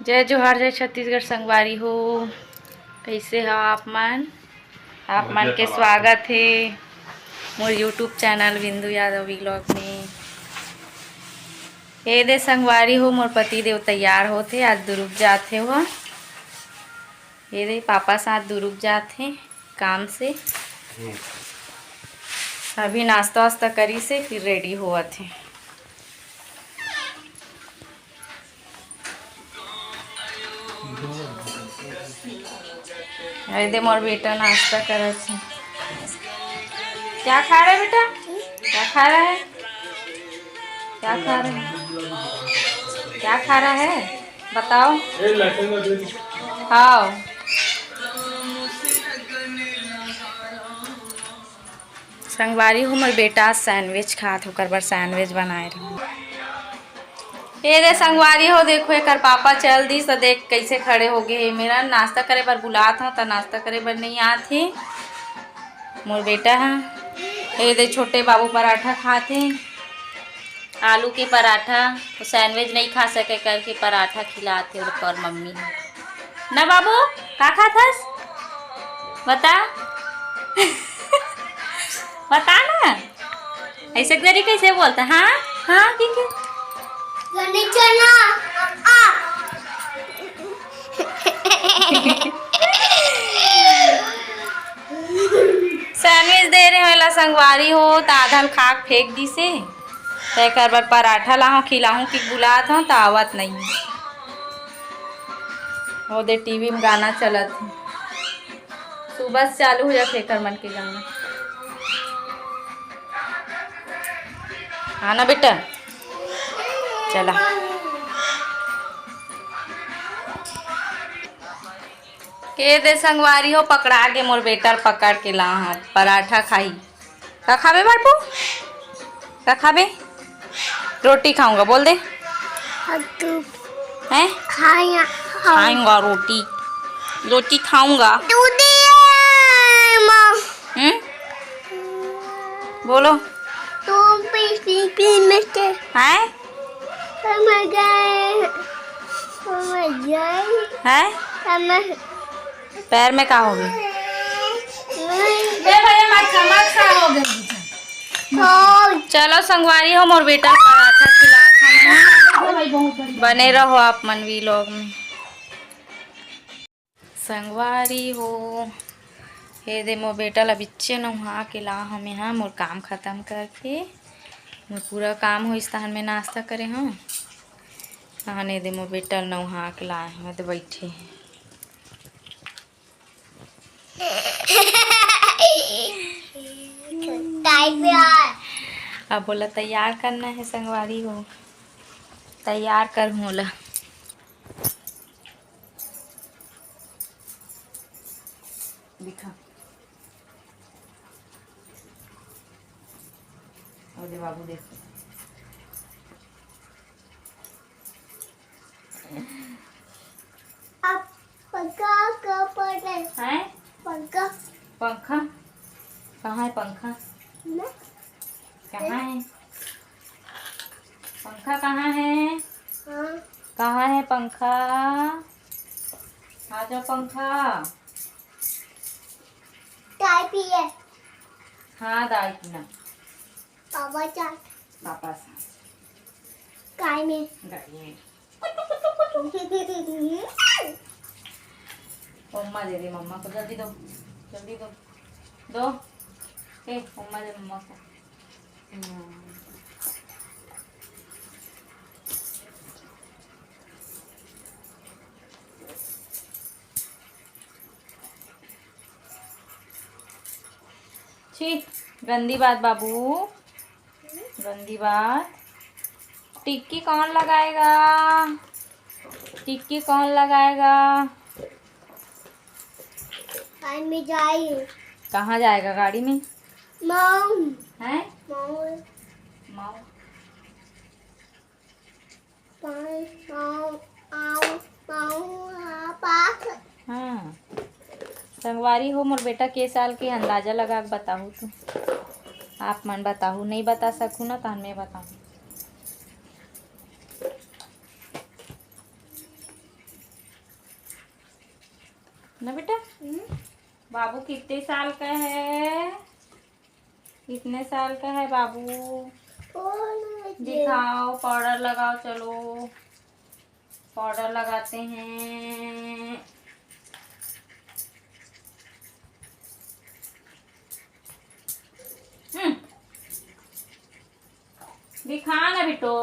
जय जोहार, जय छत्तीसगढ़ संगवारी हो। कैसे हो आप मन? आप मन के स्वागत है मोर यूट्यूब चैनल बिंदु यादव व्लॉग में। ए दे संगवारी हो, मोर पति देव तैयार होते, आज दुरुक जाते हो। ये दे पापा साथ दुरुक जाते काम से। अभी नाश्ता वास्ता करी से फिर रेडी हुआ थे। अरे दे मोर बेटा नाश्ता कर। क्या खा रहे बेटा? क्या खा रहा है? क्या खा रहा है? क्या खा रहा है बताओ। हाँ, संगवारी हो मोर बेटा सैंडविच खात होकर बर सैंडविच बनाए रहे। ये दे संगवारी हो, देखो एक पापा चल दी तो देख कैसे खड़े हो गए। मेरा नाश्ता करे बर बुला था तो नाश्ता करे बर नहीं आते मोर बेटा है। ये दे छोटे बाबू पराठा खाते, आलू के पराठा। तो सैंडविच नहीं खा सके करके पराठा खिलाते और मम्मी ना। बाबू का खाथस बता बता ना, ऐसे करी कैसे बोलता? हाँ हाँ ठीक है। सैंडविच दे रहे वाला संगवारी हो तो आधा खाक फेंक दी से। तय कर बार पराठा लाऊं खिलाऊं कि बुला था तो आवत नहीं। वो दे टीवी में गाना चलत है, सुबह से चालू हो जा फेकर मन के गाना। हाँ ना बेटा, चला। के दे संगवारी हो, पकड़ा के मोर बेटा पकड़ के ला हाथ पराठा खाई। का खाबे बापू? का खाबे? रोटी खाऊंगा बोल दे। हैं? खाऊंगा रोटी, रोटी खाऊंगा। बोलो है? पैर में का हो गई? चलो संगवारी हो मोर बेटा पराठा खिला। बने रहो आप मन व्लॉग में। संगवारी हो, हे दे मोर बेटा ला बिच्चे नहा के ला हम यहाँ मोर काम ख़त्म करके। मोर पूरा काम हो स्थान में नाश्ता करे हाँ। आने दे मोर बेटा नहा के लाए हैं तो बैठे हैं। अब बोला तैयार करना है संगवारी हो, तैयार कर बोला। दिखा और बाबू देखो अब पंखा कब है? पंखा पंखा कहाँ है? पंखा कहाँ है? पंखा कहाँ है? कहाँ है पंखा? आ जाओ पंखा। चाय पिए? हाँ दाल पीना। पापा चाय? पापा साथ। गाय में? गाय में। मम्मा दे दे, मम्मा को जल्दी दो, जल्दी दो, दो। ए मम्मा दे मम्मा को। छी गंदी बात बाबू, गंदी बात। टिक्की कौन लगाएगा? टिक्की कौन लगाएगा? गाड़ी में जाए। कहाँ जाएगा गाड़ी में? माऊ है? माऊ माऊ हाँ। संगवारी हो मोर बेटा के साल के अंदाजा लगा के बताऊँ तो आप मन बताऊँ, नहीं बता सकूँ ना तो मैं बताऊँ। ना बेटा। बाबू कितने साल का है? कितने साल का है बाबू? दिखाओ, पाउडर लगाओ, चलो पाउडर लगाते हैं। दिखा ना बेटो,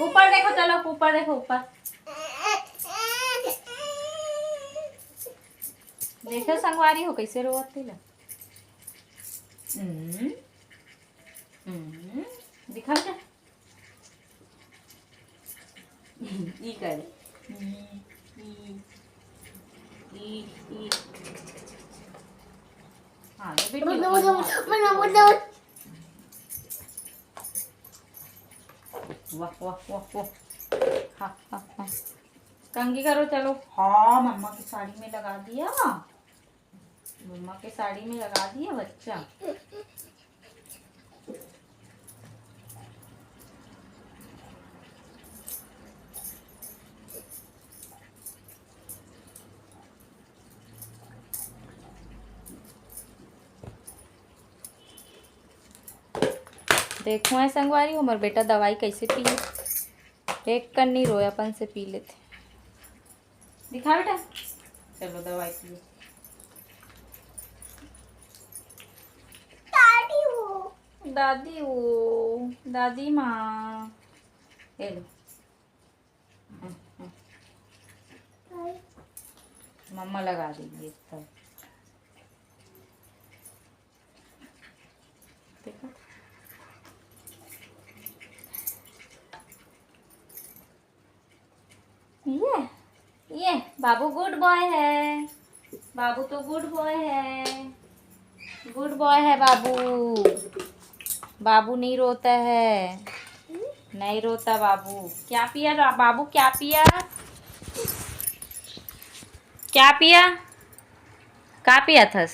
ऊपर देखो, चलो ऊपर देखो, ऊपर देखो संगवारी हो कैसे रोती ला। दिखा बेटा, ई कर हाँ बेटा, वाह वाह वाह वाह, हाँ हाँ हाँ, कंघी करो चलो। हाँ मम्मा की साड़ी में लगा दिया, मम्मा के साड़ी में लगा दिया बच्चा। देखो है संगवारी, हमार बेटा दवाई कैसे पी, एक कर नहीं रोया, अपन से पी लेते। दिखा बेटा, चलो दवाई पियो। दादी हो, दादी माँ, ले लो। मम्मा लगा देंगे तब। देखो ये बाबू गुड बॉय है, बाबू तो गुड बॉय है, गुड बॉय है बाबू। बाबू नहीं रोता है, नहीं रोता बाबू। क्या पिया बाबू, क्या पिया, क्या पिया, का पिया थस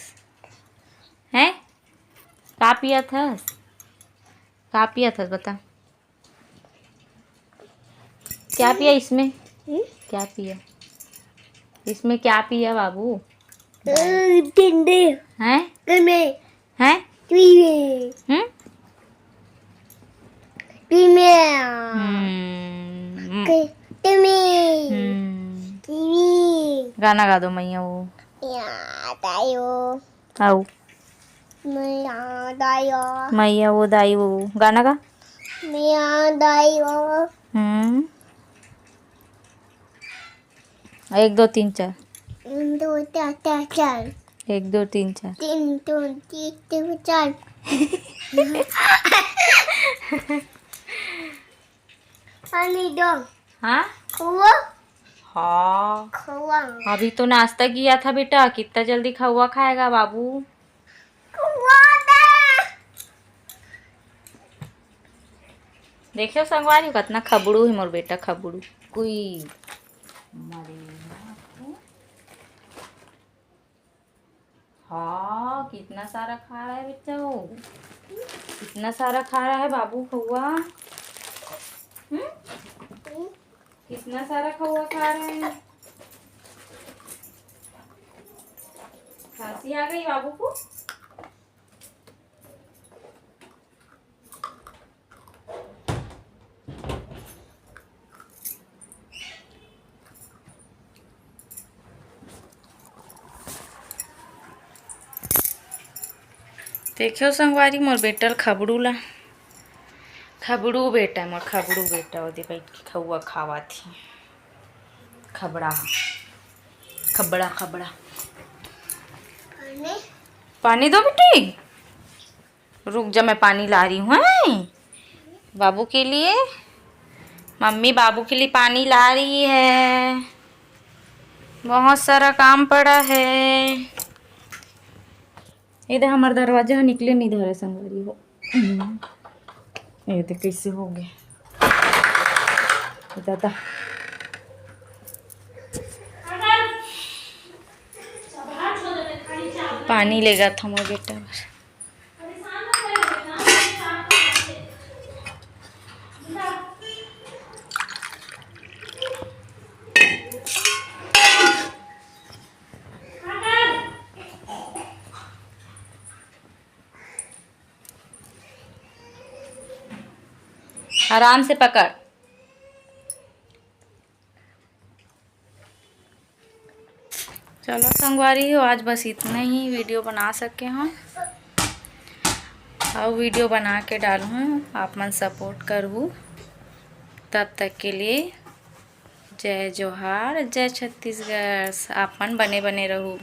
हैं, का पिया थस, का पिया थस बता, क्या पिया इसमें, क्या पिया इसमें, क्या पिया बाबू? हैं हैं गाना गा दो मैया वो आओ, मैया वो दाई वो गाना गा। एक दो तीन चार, 1 2 3 4 1 2 3 4, 3 2 3 4 पानी दो। हाँ खवा हाँ, खवा अभी तो नाश्ता किया था बेटा, कितना जल्दी खवा खाएगा बाबू। खवा दे। देखियो संगवारी कितना खबड़ू है मोर बेटा, खबड़ू कोई मरे। हाँ कितना सारा खा रहा है बच्चा, वो कितना सारा खा रहा है बाबू खवा। कितना सारा खवा खा रहे हैं। खांसी आ गई बाबू को। देखियो संगवारी मोर बेटा खबड़ू ला, खबड़ू बेटा मोर, खबड़ू बेटा ओदे बैठ के खौआ खावा थी, खबड़ा खबड़ा खबड़ा। पानी दो बेटी, रुक जा मैं पानी ला रही हूँ बाबू के लिए। मम्मी बाबू के लिए पानी ला रही है, बहुत सारा काम पड़ा है। इधर हमारा दरवाजा निकले नहीं धरे संगवारी हो। ये तो कैसे हो गया दादा। पानी लेगा था मोर बेटा बस। आराम से पकड़। चलो संगवारी हो, आज बस इतना ही वीडियो बना सके हम। और वीडियो बना के डालूँ, आप मन सपोर्ट करूँ। तब तक के लिए जय जोहार, जय छत्तीसगढ़। आप मन बने बने रहूँ।